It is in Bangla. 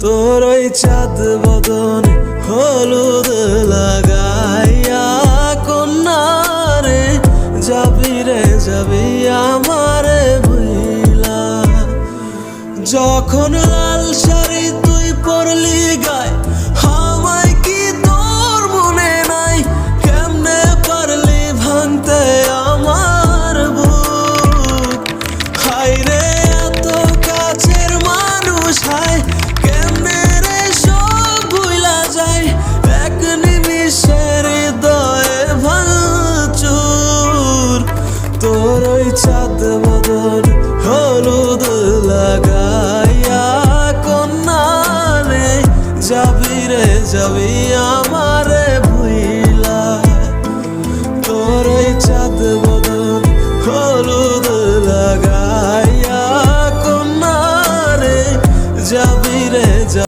তোর ওই চাঁদ বদন হলুদ লাগাইয়া কন্যারে যাবি রে যাবি আমারে ভুইলা। যখন লাল শাড়ি তুই পরলি গায় আমায় কি তোর মনে নাই? কেমনে পারলি ভাঙতে আমার বুক? হায় রে এত কাছের মানুষ, হায় কেমনে রে সব ভুইলা যায় এক নিমিষের হৃদয়ে ভাঙচুর। তোর ওই চাঁদ বদন হলুদ লাগাইয়া কন্যারে যাবি রে যাবি আমারে ভুইলা। তোর ওই চাঁদ বদন হলুদ লাগাইয়া কন্যারে যাবি রে যাবি